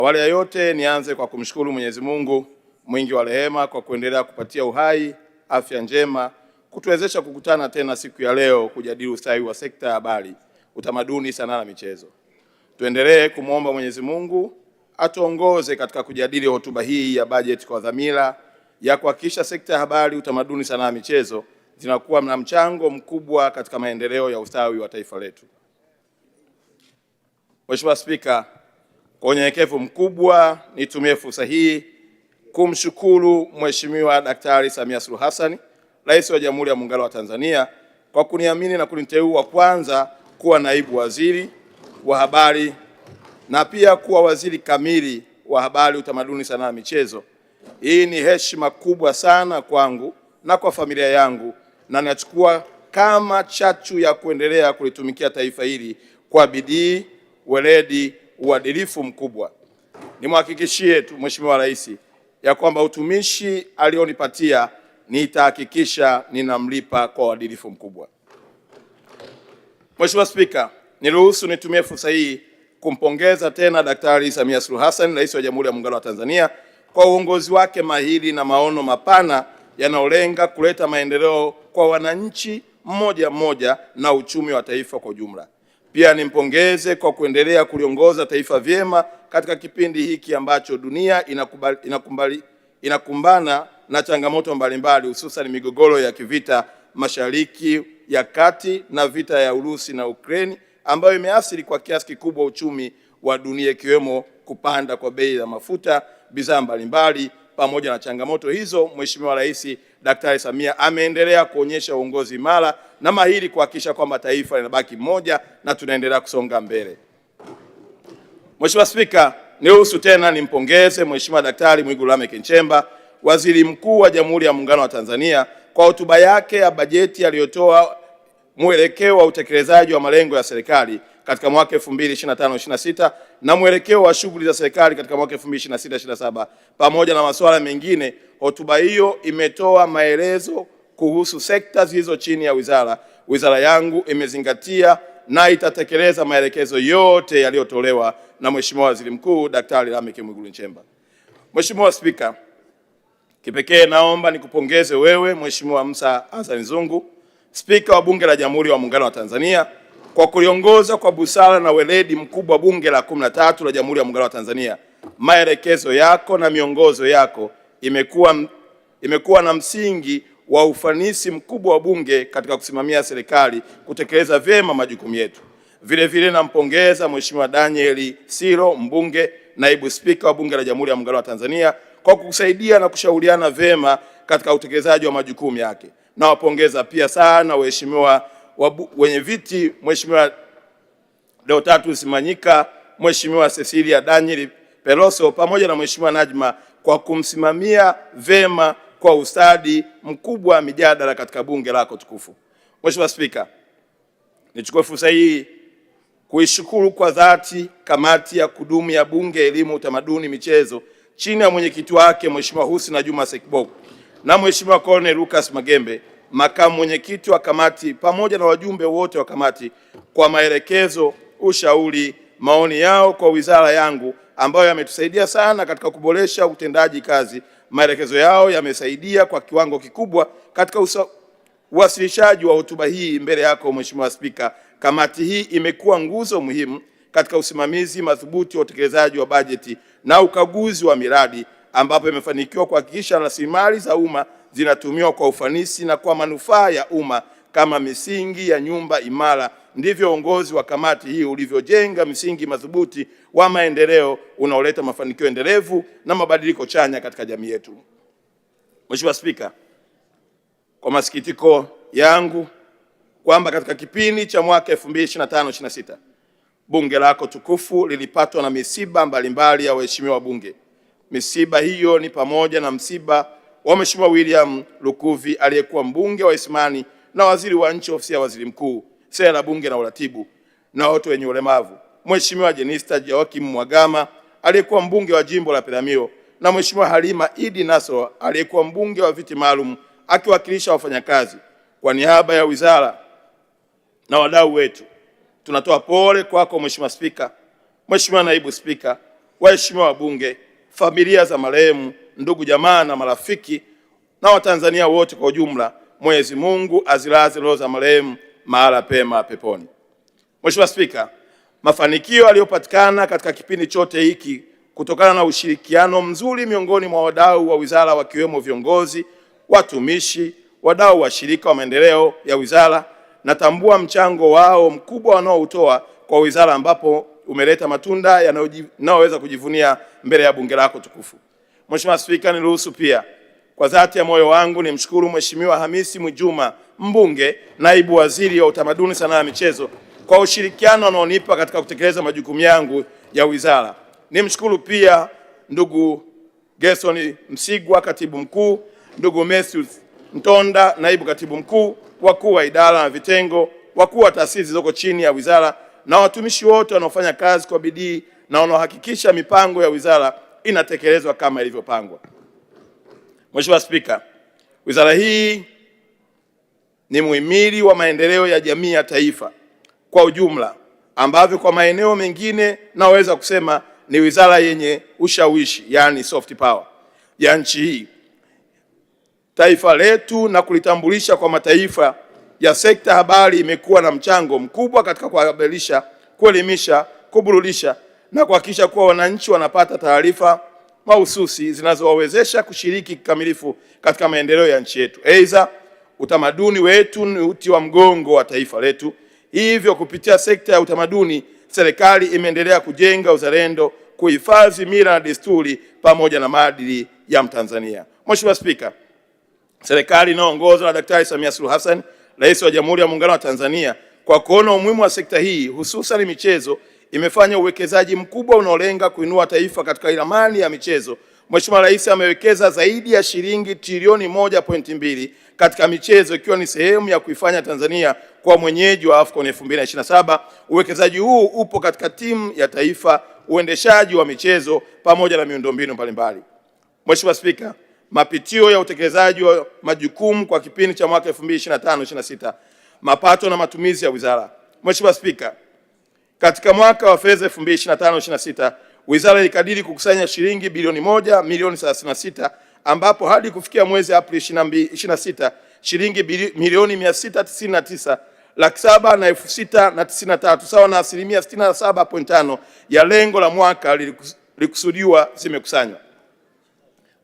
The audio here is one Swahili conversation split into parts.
Awali ya yote nianze kwa kumshukuru Mwenyezi Mungu mwingi wa rehema kwa kuendelea kupatia uhai, afya njema, kutuwezesha kukutana tena siku ya leo kujadili ustawi wa sekta ya habari, utamaduni, sanaa na michezo. Tuendelee kumwomba Mwenyezi Mungu atuongoze katika kujadili hotuba hii ya bajeti kwa dhamira ya kuhakikisha sekta ya habari, utamaduni, sanaa na michezo zinakuwa na mchango mkubwa katika maendeleo ya ustawi wa taifa letu. Mheshimiwa Spika, kwa unyenyekevu mkubwa nitumie fursa hii kumshukuru Mheshimiwa Daktari Samia Suluhu Hassan, Rais wa Jamhuri ya Muungano wa Tanzania, kwa kuniamini na kuniteua kwanza kuwa naibu waziri wa habari na pia kuwa waziri kamili wa habari, utamaduni, sanaa na michezo. Hii ni heshima kubwa sana kwangu na kwa familia yangu, na nachukua kama chachu ya kuendelea kulitumikia taifa hili kwa bidii, weledi, uadilifu mkubwa. Nimhakikishie tu Mheshimiwa Rais ya kwamba utumishi alionipatia nitahakikisha ninamlipa kwa uadilifu mkubwa. Mheshimiwa Spika, niruhusu nitumie fursa hii kumpongeza tena Daktari Samia Suluhu Hassan, Rais wa Jamhuri ya Muungano wa Tanzania, kwa uongozi wake mahiri na maono mapana yanayolenga kuleta maendeleo kwa wananchi mmoja mmoja na uchumi wa taifa kwa ujumla. Pia nimpongeze kwa kuendelea kuliongoza taifa vyema katika kipindi hiki ambacho dunia inakumbana na changamoto mbalimbali, hususan migogoro ya kivita Mashariki ya Kati na vita ya Urusi na Ukraine ambayo imeathiri kwa kiasi kikubwa uchumi wa dunia, ikiwemo kupanda kwa bei za mafuta, bidhaa mbalimbali. Pamoja na changamoto hizo, Mheshimiwa Rais Daktari Samia ameendelea kuonyesha uongozi imara na mahiri kuhakikisha kwamba taifa linabaki moja na tunaendelea kusonga mbele. Mheshimiwa Spika, niruhusu tena nimpongeze Mheshimiwa Daktari Mwigulu Lameck Nchemba, Waziri Mkuu wa Jamhuri ya Muungano wa Tanzania, kwa hotuba yake ya bajeti aliyotoa mwelekeo wa utekelezaji wa malengo ya serikali katika mwaka 2025-26 na mwelekeo wa shughuli za serikali katika mwaka 2026-27 pamoja na masuala mengine. Hotuba hiyo imetoa maelezo kuhusu sekta zilizo chini ya wizara yangu imezingatia na itatekeleza maelekezo yote yaliyotolewa na Mheshimiwa Waziri Mkuu Daktari Lameck Mwigulu Nchemba. Mheshimiwa Spika, kipekee naomba nikupongeze wewe Mheshimiwa Musa Hassan Zungu, Spika wa Bunge la Jamhuri ya Muungano wa Tanzania, kwa kuliongoza kwa busara na weledi mkubwa Bunge la 13 la Jamhuri ya Muungano wa Tanzania. Maelekezo yako na miongozo yako imekuwa na msingi wa ufanisi mkubwa wa Bunge katika kusimamia serikali kutekeleza vyema majukumu yetu. Vile vile nampongeza Mheshimiwa Daniel Siro, mbunge, naibu Spika wa Bunge la Jamhuri ya Muungano wa Tanzania, kwa kusaidia na kushauriana vyema katika utekelezaji wa majukumu yake. Nawapongeza pia sana waheshimiwa wenye viti, Mheshimiwa Deodatus Manyika, Mheshimiwa Cecilia Daniel Peloso pamoja na Mheshimiwa Najma kwa kumsimamia vema kwa ustadi mkubwa mijadala katika bunge lako tukufu. Mheshimiwa Spika, nichukue fursa hii kuishukuru kwa dhati kamati ya kudumu ya Bunge, elimu, utamaduni, michezo chini ya mwenyekiti wake Mheshimiwa Husna Juma Sekiboko na Mheshimiwa Colonel Lucas Magembe, makamu mwenyekiti wa kamati, pamoja na wajumbe wote wa kamati kwa maelekezo, ushauri, maoni yao kwa wizara yangu ambayo yametusaidia sana katika kuboresha utendaji kazi. Maelekezo yao yamesaidia kwa kiwango kikubwa katika uwasilishaji wa hotuba hii mbele yako Mheshimiwa Spika. Kamati hii imekuwa nguzo muhimu katika usimamizi madhubuti wa utekelezaji wa bajeti na ukaguzi wa miradi, ambapo imefanikiwa kuhakikisha rasilimali za umma zinatumiwa kwa ufanisi na kwa manufaa ya umma kama misingi ya nyumba imara. Ndivyo uongozi wa kamati hii ulivyojenga msingi madhubuti wa maendeleo unaoleta mafanikio endelevu na mabadiliko chanya katika jamii yetu. Mheshimiwa Spika, kwa masikitiko yangu kwamba katika kipindi cha mwaka 2025-26 bunge lako tukufu lilipatwa na misiba mbalimbali ya waheshimiwa bunge. Misiba hiyo ni pamoja na msiba wa Mheshimiwa William Lukuvi aliyekuwa mbunge wa Isimani na waziri wa nchi ofisi ya waziri mkuu, sera, bunge na uratibu na watu wenye ulemavu, Mheshimiwa Jenista Joakim Mwagama aliyekuwa mbunge wa jimbo la Peramiho na Mheshimiwa Halima Idi Naso aliyekuwa mbunge wa viti maalum akiwakilisha wafanyakazi. Kwa niaba ya wizara na wadau wetu tunatoa pole kwako Mheshimiwa Spika, Mheshimiwa Naibu Spika, waheshimiwa wabunge, familia za marehemu, ndugu jamaa na marafiki na Watanzania wote kwa ujumla, Mwenyezi Mungu azilaze roho za marehemu mahala pema peponi. Mheshimiwa Spika, mafanikio yaliyopatikana katika kipindi chote hiki kutokana na ushirikiano mzuri miongoni mwa wadau wa wizara wakiwemo viongozi, watumishi, wadau wa shirika wa maendeleo ya wizara, natambua mchango wao mkubwa wanaoutoa kwa wizara ambapo umeleta matunda yanayoweza kujivunia mbele ya bunge lako tukufu. Mheshimiwa Spika, niruhusu pia kwa dhati ya moyo wangu nimshukuru Mheshimiwa Hamisi Mwinjuma, mbunge, naibu waziri wa utamaduni, sanaa na michezo, kwa ushirikiano anaonipa katika kutekeleza majukumu yangu ya wizara. Nimshukuru pia ndugu Gerson Msigwa, katibu mkuu, ndugu Matthew Ntonda, naibu katibu mkuu, wakuu wa idara na vitengo, wakuu wa taasisi zilizoko chini ya wizara na watumishi wote wanaofanya kazi kwa bidii na wanaohakikisha mipango ya wizara inatekelezwa kama ilivyopangwa. Mheshimiwa Spika, wizara hii ni muhimili wa maendeleo ya jamii ya taifa kwa ujumla, ambavyo kwa maeneo mengine naweza kusema ni wizara yenye ushawishi, yani soft power ya nchi hii. Taifa letu na kulitambulisha kwa mataifa ya sekta habari imekuwa na mchango mkubwa katika kuhabarisha, kuelimisha, kuburudisha na kuhakikisha kuwa wananchi wanapata taarifa mahususi zinazowawezesha kushiriki kikamilifu katika maendeleo ya nchi yetu. Aidha, utamaduni wetu ni uti wa mgongo wa taifa letu. Hivyo kupitia sekta ya utamaduni, serikali imeendelea kujenga uzalendo, kuhifadhi mila na desturi pamoja na maadili ya Mtanzania. Mheshimiwa Spika, serikali inayoongozwa na Daktari Samia Suluhu Hassan, Rais wa Jamhuri ya Muungano wa Tanzania, kwa kuona umuhimu wa sekta hii hususan michezo, imefanya uwekezaji mkubwa unaolenga kuinua taifa katika ramani ya michezo. Mheshimiwa Rais amewekeza zaidi ya shilingi trilioni 1.2 katika michezo, ikiwa ni sehemu ya kuifanya Tanzania kwa mwenyeji wa AFCON 2027. Uwekezaji huu upo katika timu ya taifa, uendeshaji wa michezo pamoja na miundombinu mbalimbali. Mheshimiwa Spika, mapitio ya utekelezaji wa majukumu kwa kipindi cha mwaka 2025-26, mapato na matumizi ya wizara. Mheshimiwa Spika, katika mwaka wa fedha 2025-26, wizara ilikadiri kukusanya shilingi bilioni 1,36,000, ambapo hadi kufikia mwezi Aprili 2026 shilingi milioni 699,706,093 sawa na asilimia 67.5 ya lengo la mwaka lilikusudiwa zimekusanywa.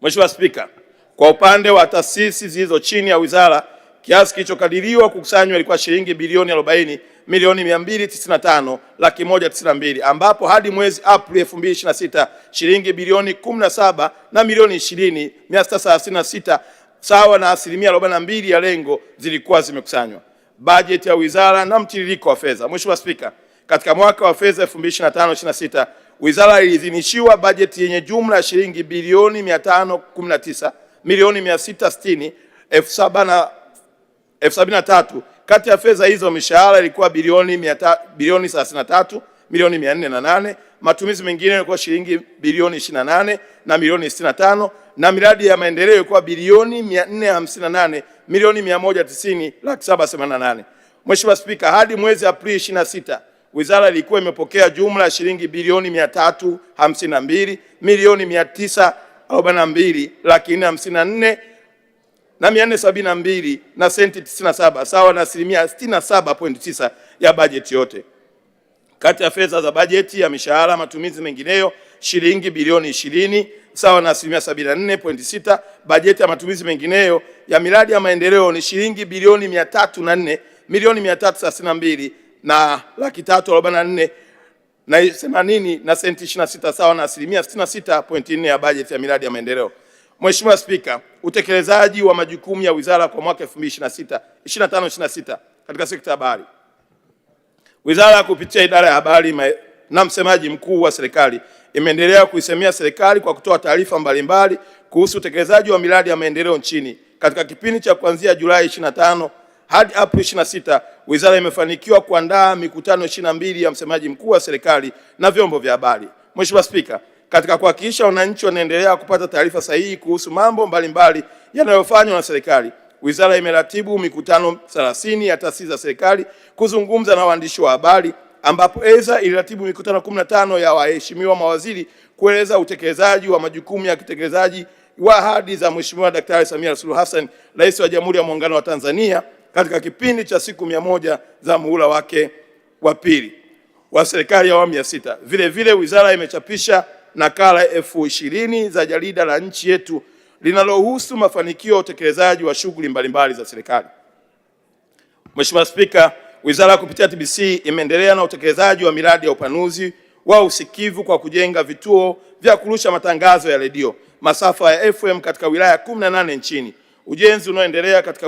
Mheshimiwa Spika, kwa upande wa taasisi zilizo chini ya wizara, kiasi kilichokadiriwa kukusanywa ilikuwa shilingi bilioni 40,295,192, ambapo hadi mwezi Aprili 2026 shilingi bilioni 17 na milioni 20,636 sawa na asilimia 42 ya lengo zilikuwa zimekusanywa. Bajeti ya wizara na mtiririko wa fedha. Mheshimiwa Spika, katika mwaka wa fedha 2025-26 wizara iliidhinishiwa bajeti yenye jumla ya shilingi bilioni 519,673,073. Kati ya fedha hizo mishahara ilikuwa bilioni 33,408,000, matumizi mengine ilikuwa shilingi bilioni 28 na milioni 65, na miradi ya maendeleo ilikuwa bilioni 458,190,788. Mheshimiwa Spika, hadi mwezi Aprili 26 wizara ilikuwa imepokea jumla ya shilingi bilioni 352,942,454,472 na senti 97 sawa na asilimia 67.9 ya bajeti yote. Kati ya fedha za bajeti ya mishahara, matumizi mengineyo shilingi bilioni 20 sawa na asilimia 74.6. Bajeti ya matumizi mengineyo ya miradi ya maendeleo ni shilingi bilioni 304,332 na laki 344 na 80 na senti 26 sawa na asilimia 66.4 ya bajeti ya miradi ya maendeleo. Mheshimiwa Spika, utekelezaji wa majukumu ya wizara kwa mwaka 2025-26 katika sekta ya habari. Wizara kupitia idara ya habari na msemaji mkuu wa serikali imeendelea kuisemea serikali kwa kutoa taarifa mbalimbali kuhusu utekelezaji wa miradi ya maendeleo nchini. Katika kipindi cha kuanzia Julai 25 hadi Aprili 26, wizara imefanikiwa kuandaa mikutano 22 ya msemaji mkuu wa serikali na vyombo vya habari. Mheshimiwa Spika, katika kuhakikisha wananchi wanaendelea kupata taarifa sahihi kuhusu mambo mbalimbali yanayofanywa na serikali, wizara imeratibu mikutano 30 ya taasisi za serikali kuzungumza na waandishi wa habari, ambapo aidha iliratibu mikutano 15 ya waheshimiwa mawaziri kueleza utekelezaji wa majukumu ya kitekelezaji wa ahadi za Mheshimiwa Daktari Samia Suluhu Hassan, Rais wa Jamhuri ya Muungano wa Tanzania, katika kipindi cha siku 100 za muhula wake wa pili wa serikali ya awamu ya 6. Vile vile wizara imechapisha nakala 20 za jarida la nchi yetu linalohusu mafanikio ya utekelezaji wa shughuli mbalimbali za serikali. Mheshimiwa Spika, wizara kupitia TBC imeendelea na utekelezaji wa miradi ya upanuzi wa usikivu kwa kujenga vituo vya kurusha matangazo ya redio masafa ya FM katika wilaya 18 nchini. Ujenzi unaoendelea katika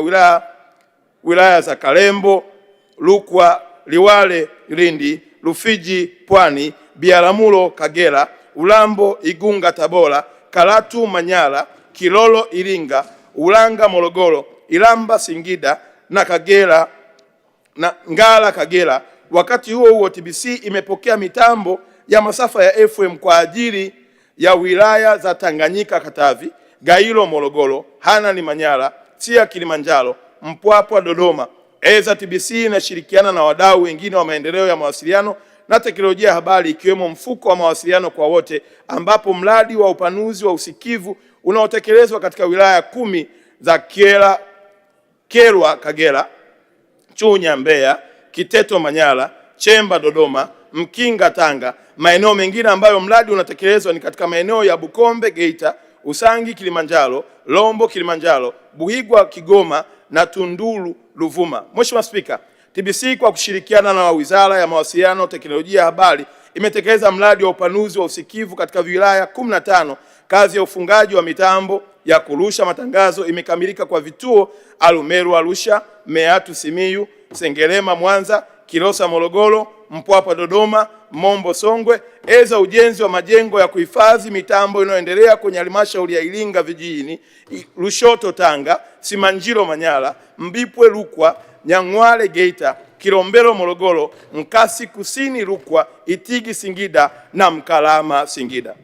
wilaya za Kalembo, Rukwa, Liwale, Lindi, Rufiji, Pwani, Biharamulo, Kagera, Urambo, Igunga, Tabora, Karatu, Manyara, Kilolo, Iringa, Ulanga, Morogoro, Iramba, Singida na Kagera na Ngara, Kagera. Wakati huo TBC imepokea mitambo ya masafa ya FM kwa ajili ya wilaya za Tanganyika, Katavi, Gairo, Morogoro, Hanang', Manyara, Sia, Kilimanjaro, Mpwapwa, Dodoma. TBC inashirikiana na wadau wengine wa maendeleo ya mawasiliano na teknolojia ya habari ikiwemo mfuko wa mawasiliano kwa wote, ambapo mradi wa upanuzi wa usikivu unaotekelezwa katika wilaya 10 za Kyerwa, Kagera, Chunya, Mbeya, Kiteto, Manyara, Chemba, Dodoma, Mkinga, Tanga. Maeneo mengine ambayo mradi unatekelezwa ni katika maeneo ya Bukombe, Geita, Usangi, Kilimanjaro, Rombo, Kilimanjaro, Buhigwa, Kigoma na Tunduru, Ruvuma. Mheshimiwa Spika, TBC kwa kushirikiana na Wizara ya Mawasiliano, Teknolojia ya Habari imetekeleza mradi wa upanuzi wa usikivu katika wilaya 15. Kazi ya ufungaji wa mitambo ya kurusha matangazo imekamilika kwa vituo Arumeru, Arusha, Meatu, Simiyu, Sengerema, Mwanza, Kilosa, Morogoro, Mpwapwa, Dodoma, Mombo, Songwe. Ujenzi wa majengo ya kuhifadhi mitambo inayoendelea kwenye halmashauri ya Iringa vijijini, Lushoto, Tanga, Simanjiro, Manyara, Mbipwe, Rukwa, Nyang'hwale, Geita, Kilombero, Morogoro, Nkasi Kusini, Rukwa, Itigi, Singida na Mkalama, Singida.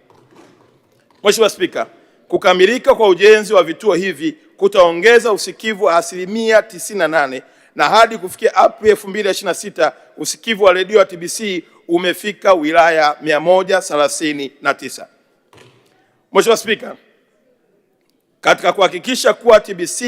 Mheshimiwa Spika, kukamilika kwa ujenzi wa vituo hivi kutaongeza usikivu wa 98% na hadi kufikia Aprili 2026 usikivu wa redio ya TBC umefika wilaya 139. Mheshimiwa Spika, katika kuhakikisha kuwa TBC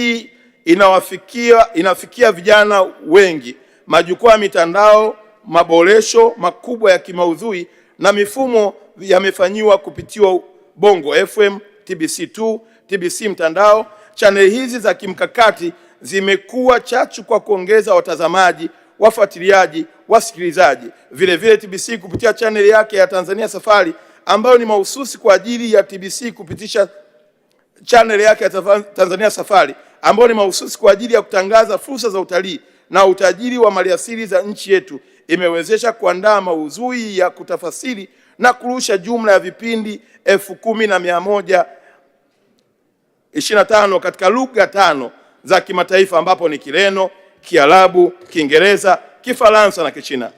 inafikia vijana wengi, majukwaa ya mitandao, maboresho makubwa ya kimaudhui na mifumo yamefanyiwa kupitia Bongo FM, TBC2, TBC mtandao. Chaneli hizi za kimkakati zimekuwa chachu kwa kuongeza watazamaji, wafuatiliaji, wasikilizaji. Vile vile TBC kupitia chaneli yake ya Tanzania Safari ambayo ni mahususi kwa ajili ya TBC kupitisha chaneli yake ya Tanzania Safari ambayo ni mahususi kwa ajili ya kutangaza fursa za utalii na utajiri wa maliasili za nchi yetu, imewezesha kuandaa maudhui ya kutafasiri na kurusha jumla ya vipindi 10,125 katika lugha 5 za kimataifa ambapo ni Kireno, Kiarabu, Kiingereza, Kifaransa na Kichina.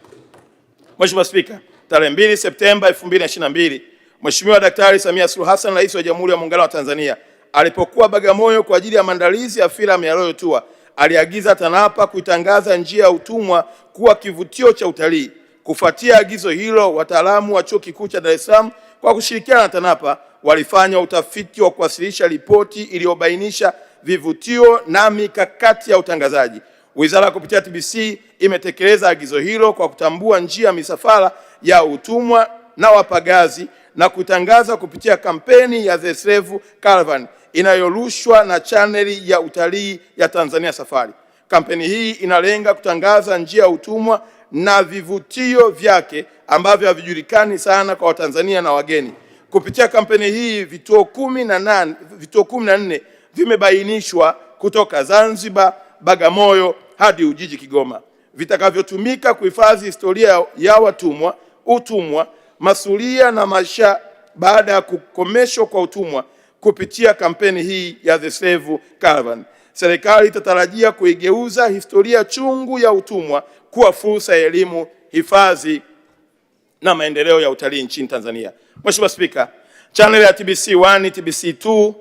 Mheshimiwa Spika, tarehe 2 Septemba 2022, Mheshimiwa Daktari Samia Suluhu Hassan, Rais wa Jamhuri ya Muungano wa Tanzania, alipokuwa Bagamoyo kwa ajili ya maandalizi ya filamu ya Royal Tour, aliagiza TANAPA kuitangaza njia ya utumwa kuwa kivutio cha utalii. Kufuatia agizo hilo, wataalamu wa Chuo Kikuu cha Dar es Salaam kwa kushirikiana na TANAPA walifanya utafiti wa kuwasilisha ripoti iliyobainisha vivutio na mikakati ya utangazaji. Wizara kupitia TBC imetekeleza agizo hilo kwa kutambua njia ya misafara ya utumwa na wapagazi na kutangaza kupitia kampeni ya The Slave Caravan inayorushwa na chaneli ya utalii ya Tanzania Safari. Kampeni hii inalenga kutangaza njia ya utumwa na vivutio vyake ambavyo havijulikani sana kwa Watanzania na wageni. Kupitia kampeni hii vituo 14 vimebainishwa kutoka Zanzibar, Bagamoyo hadi Ujiji, Kigoma, vitakavyotumika kuhifadhi historia ya watumwa, utumwa, masulia na maisha baada ya kukomeshwa kwa utumwa. Kupitia kampeni hii ya The Slave Caravan, serikali itatarajia kuigeuza historia chungu ya utumwa kuwa fursa ya elimu, hifadhi na maendeleo ya utalii nchini Tanzania. Mheshimiwa Spika, channel ya TBC1, TBC2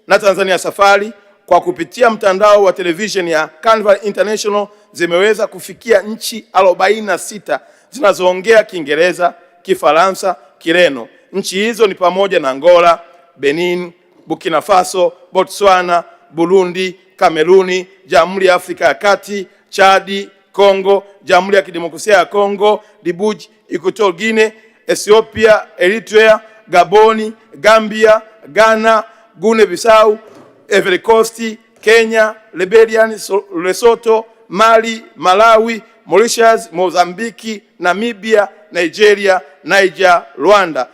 na Tanzania Safari kwa kupitia mtandao wa television ya Carnival International zimeweza kufikia nchi 46 zinazoongea Kiingereza, Kifaransa, Kireno, Nchi hizo ni pamoja na Angola, Benin, Burkina Faso, Botswana, Burundi, Kameruni, Jamhuri ya Afrika ya Kati, Chadi, Kongo, Jamhuri ya Kidemokrasia ya Kongo, Djibouti, Equatorial Guinea, Ethiopia, Eritrea, Gaboni, Gambia, Ghana, Guinea-Bissau, Ivory Coast, Kenya, Liberia, Lesotho, Mali, Malawi, Mauritius, Mozambique, Namibia, Nigeria, Niger, Rwanda,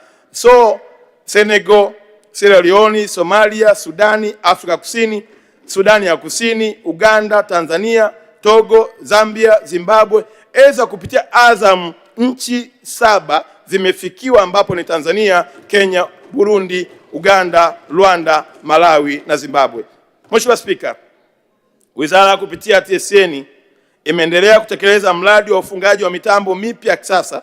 Senegal, Sierra Leone, Somalia, Sudani, Afrika Kusini, Sudani ya Kusini, Uganda, Tanzania, Togo, Zambia, Zimbabwe. Eza kupitia Azam nchi 7 zimefikiwa, ambapo ni Tanzania, Kenya, Burundi, Uganda, Rwanda, Malawi na Zimbabwe. Mheshimiwa Spika, wizara kupitia TSN imeendelea kutekeleza mradi wa ufungaji wa mitambo mipya ya kisasa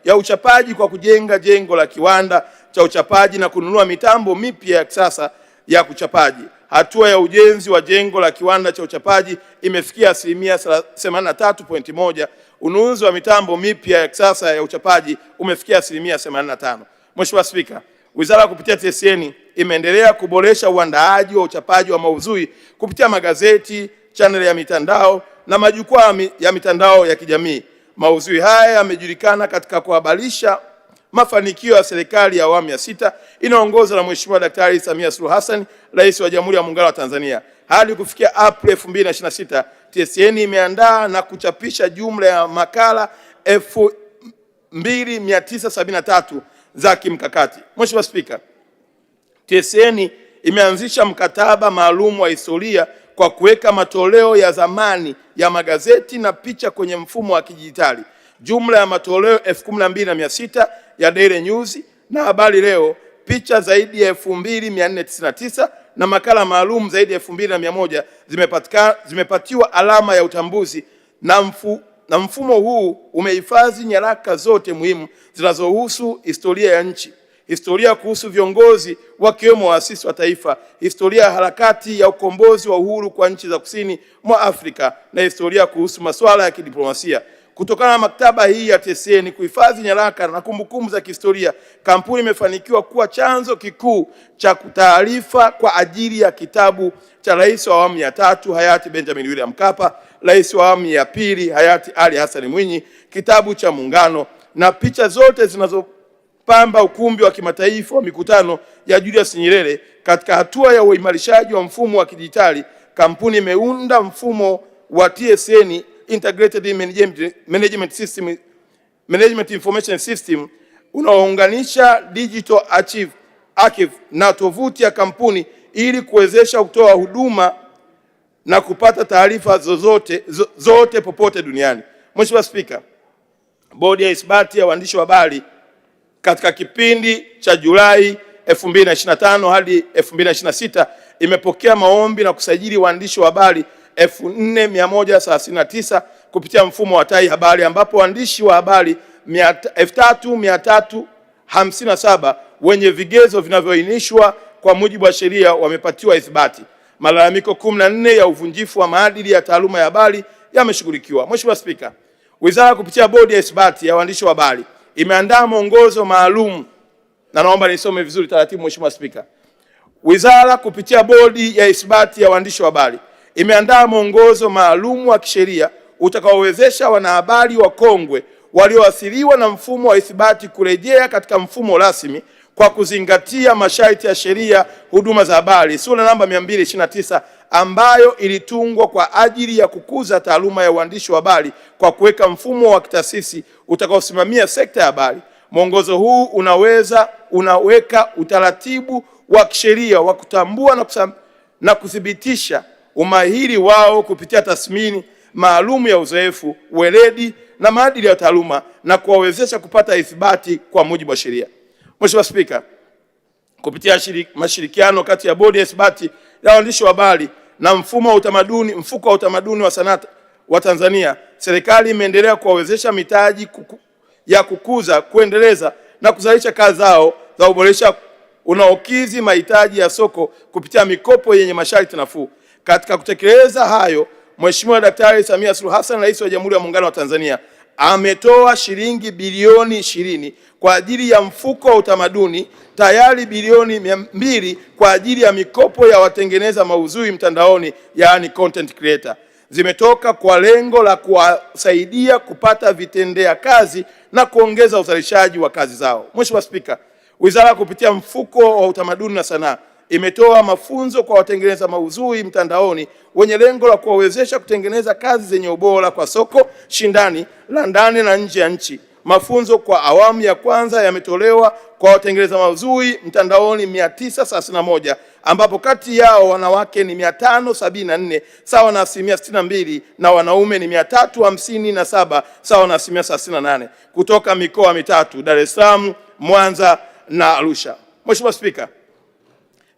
ya uchapaji kwa kujenga jengo la kiwanda cha uchapaji na kununua mitambo mipya ya kisasa ya kuchapaji. Hatua ya ujenzi wa jengo la kiwanda cha uchapaji imefikia asilimia 83.1. Ununuzi wa mitambo mipya ya kisasa ya uchapaji umefikia asilimia 85. Mheshimiwa Spika, wizara kupitia TSN imeendelea kuboresha uandaaji wa uchapaji wa maudhui kupitia magazeti, channel ya mitandao na majukwaa ya mitandao ya kijamii. Maudhui haya yamejulikana katika kuhabarisha mafanikio ya serikali ya awamu ya 6 inaongozwa na Mheshimiwa Daktari Samia Suluhu Hassan, Rais wa Jamhuri ya Muungano wa Tanzania. Hadi kufikia Aprili 2026, TSN imeandaa na kuchapisha jumla ya makala 2973 za kimkakati. Mheshimiwa Spika, TSN imeanzisha mkataba maalum wa historia kwa kuweka matoleo ya zamani ya magazeti na picha kwenye mfumo wa kidijitali. Jumla ya matoleo 12,600 ya Daily News na Habari Leo, picha zaidi ya 2499 na makala maalum zaidi ya 2100 zimepatiwa alama ya utambuzi, na mfumo huu umehifadhi nyaraka zote muhimu zinazohusu historia ya nchi, historia kuhusu viongozi wakiwemo waasisi wa taifa, historia ya harakati ya ukombozi wa uhuru kwa nchi za kusini mwa Afrika na historia kuhusu masuala ya kidiplomasia. Kutokana na maktaba hii ya TSN kuhifadhi nyaraka na kumbukumbu za kihistoria, kampuni imefanikiwa kuwa chanzo kikuu cha taarifa kwa ajili ya kitabu cha Rais wa awamu ya 3 hayati Benjamin William Mkapa, Rais wa awamu ya 2 hayati Ali Hassan Mwinyi, kitabu cha Muungano, na picha zote zinazopamba ukumbi wa kimataifa wa mikutano ya Julius Nyerere. Katika hatua ya uimarishaji wa mfumo wa kidijitali, kampuni imeunda mfumo wa TSN Integrated Management Information System unaounganisha digital archive na tovuti ya kampuni ili kuwezesha kutoa huduma na kupata taarifa zote popote duniani. Mheshimiwa Spika, Bodi ya Ithibati ya Waandishi wa Habari katika kipindi cha Julai 2025 hadi 2026 imepokea maombi na kusajili waandishi wa habari 4139 kupitia mfumo wa Tai Habari, ambapo waandishi wa habari 3357 wenye vigezo vinavyoainishwa kwa mujibu wa sheria wamepatiwa ithibati. Malalamiko 14 ya uvunjifu wa maadili ya taaluma ya habari yameshughulikiwa. Mheshimiwa Spika, wizara kupitia Bodi ya Ithibati ya Waandishi wa Habari imeandaa mwongozo maalum, na naomba nisome vizuri taratibu. Mheshimiwa Spika, wizara kupitia Bodi ya Ithibati ya Waandishi wa Habari imeandaa mwongozo maalum wa kisheria utakaowezesha wanahabari wakongwe walioathiriwa na mfumo wa ithibati kurejea katika mfumo rasmi kwa kuzingatia masharti ya sheria huduma za habari sura namba 229 ambayo ilitungwa kwa ajili ya kukuza taaluma ya uandishi wa habari kwa kuweka mfumo wa kitaasisi utakaosimamia sekta ya habari. Mwongozo huu unaweka utaratibu wa kisheria wa kutambua na kuthibitisha umahiri wao kupitia tathmini maalum ya uzoefu, weledi na maadili ya taaluma na kuwawezesha kupata ithibati kwa mujibu wa sheria. Mheshimiwa Spika, kupitia mashirikiano kati ya Bodi ya Ithibati ya Waandishi wa Habari na mfuko wa utamaduni wa sanaa wa Tanzania, serikali imeendelea kuwawezesha mitaji ya kukuza, kuendeleza na kuzalisha kazi zao za uboresha unaokidhi mahitaji ya soko kupitia mikopo yenye masharti nafuu. Katika kutekeleza hayo, Mheshimiwa Daktari Samia Suluhu Hassan, Rais wa Jamhuri ya Muungano wa Tanzania, ametoa shilingi bilioni 20 kwa ajili ya mfuko wa utamaduni, tayari bilioni 200 kwa ajili ya mikopo ya watengeneza maudhui mtandaoni, yaani content creator. Zimetoka kwa lengo la kuwasaidia kupata vitendea kazi na kuongeza uzalishaji wa kazi zao. Mheshimiwa Spika, Wizara kupitia mfuko wa utamaduni na sanaa imetoa mafunzo kwa watengeneza maudhui mtandaoni wenye lengo la kuwawezesha kutengeneza kazi zenye ubora kwa soko shindani la ndani na nje ya nchi. Mafunzo kwa awamu ya kwanza yametolewa kwa watengeneza maudhui mtandaoni 931, ambapo kati yao wanawake ni 574 sawa na 62% na wanaume ni 357 sawa na 38%, kutoka mikoa mitatu: Dar es Salaam, Mwanza na Arusha. Mheshimiwa Spika,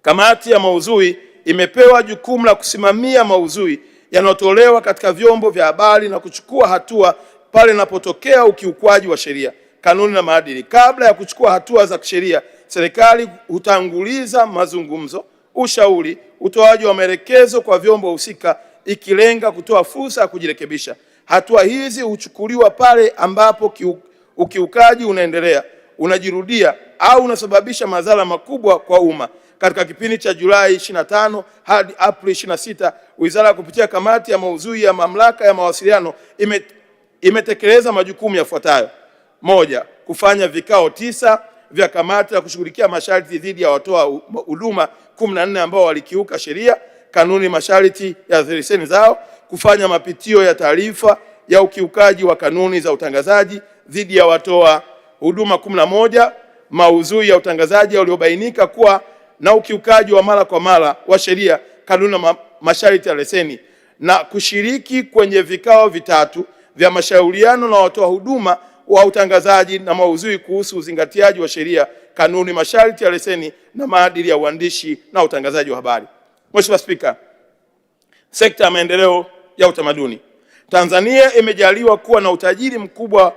kamati ya maudhui imepewa jukumu la kusimamia maudhui yanayotolewa katika vyombo vya habari na kuchukua hatua pale inapotokea ukiukwaji wa sheria, kanuni na maadili. Kabla ya kuchukua hatua za kisheria, serikali hutanguliza mazungumzo, ushauri, utoaji wa maelekezo kwa vyombo husika, ikilenga kutoa fursa ya kujirekebisha. Hatua hizi huchukuliwa pale ambapo ukiukaji unaendelea, unajirudia au unasababisha madhara makubwa kwa umma. Katika kipindi cha Julai 25 hadi Aprili 26, Wizara kupitia kamati ya maudhui ya Mamlaka ya Mawasiliano imetekeleza majukumu yafuatayo: moja, kufanya vikao 9 vya kamati ya kushughulikia masharti dhidi ya watoa huduma 14 ambao walikiuka sheria, kanuni, masharti ya leseni zao; kufanya mapitio ya taarifa ya ukiukaji wa kanuni za utangazaji dhidi ya watoa huduma 11 maudhui ya utangazaji waliobainika kuwa na ukiukaji wa mara kwa mara wa sheria, kanuni na masharti ya leseni; na kushiriki kwenye vikao vitatu vya mashauriano na watoa huduma wa utangazaji na maudhui kuhusu uzingatiaji wa sheria, kanuni, masharti ya leseni na maadili ya uandishi na utangazaji wa habari. Mheshimiwa Spika, sekta ya maendeleo ya utamaduni. Tanzania imejaliwa kuwa na utajiri mkubwa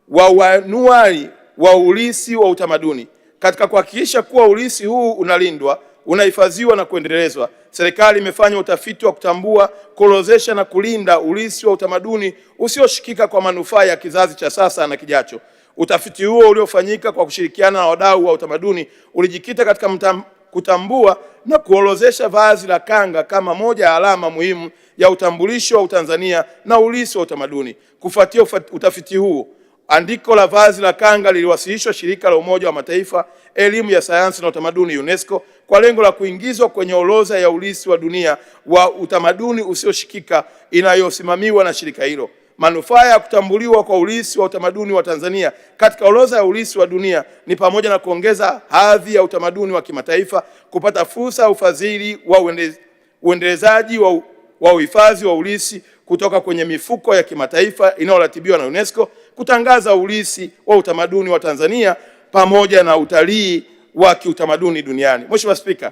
wa uanuai wa urithi wa utamaduni. Katika kuhakikisha kuwa urithi huu unalindwa, unahifadhiwa na kuendelezwa, serikali imefanya utafiti wa kutambua, kuorodhesha na kulinda urithi wa utamaduni usioshikika kwa manufaa ya kizazi cha sasa na kijacho. Utafiti huo uliofanyika kwa kushirikiana na wadau wa utamaduni ulijikita katika kutambua na kuorodhesha vazi la kanga kama moja ya alama muhimu ya utambulisho wa Utanzania na urithi wa utamaduni. Kufuatia utafiti huu, andiko la vazi la kanga liliwasilishwa Shirika la Umoja wa Mataifa Elimu ya Sayansi na Utamaduni, UNESCO, kwa lengo la kuingizwa kwenye orodha ya urithi wa dunia wa utamaduni usioshikika inayosimamiwa na shirika hilo. Manufaa ya kutambuliwa kwa urithi wa utamaduni wa Tanzania katika orodha ya urithi wa dunia ni pamoja na kuongeza hadhi ya utamaduni wa kimataifa, kupata fursa ya ufadhili wa uendelezaji wa uhifadhi wa urithi kutoka kwenye mifuko ya kimataifa inayoratibiwa na UNESCO, kutangaza urithi wa utamaduni wa Tanzania pamoja na utalii wa kiutamaduni duniani. Mheshimiwa Spika,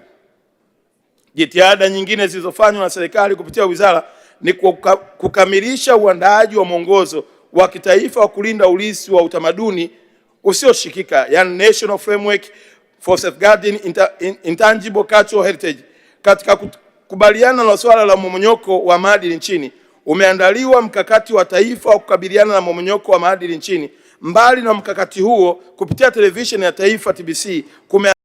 jitihada nyingine zilizofanywa na serikali kupitia wizara ni kukamilisha uandaaji wa mwongozo wa kitaifa wa kulinda urithi wa utamaduni usioshikika, yani National Framework for Safeguarding Intangible Cultural Heritage. Katika kukubaliana na swala la mmomonyoko wa maadili nchini, umeandaliwa mkakati wa taifa wa kukabiliana na mmomonyoko wa maadili nchini. Mbali na mkakati huo, kupitia televisheni ya taifa TBC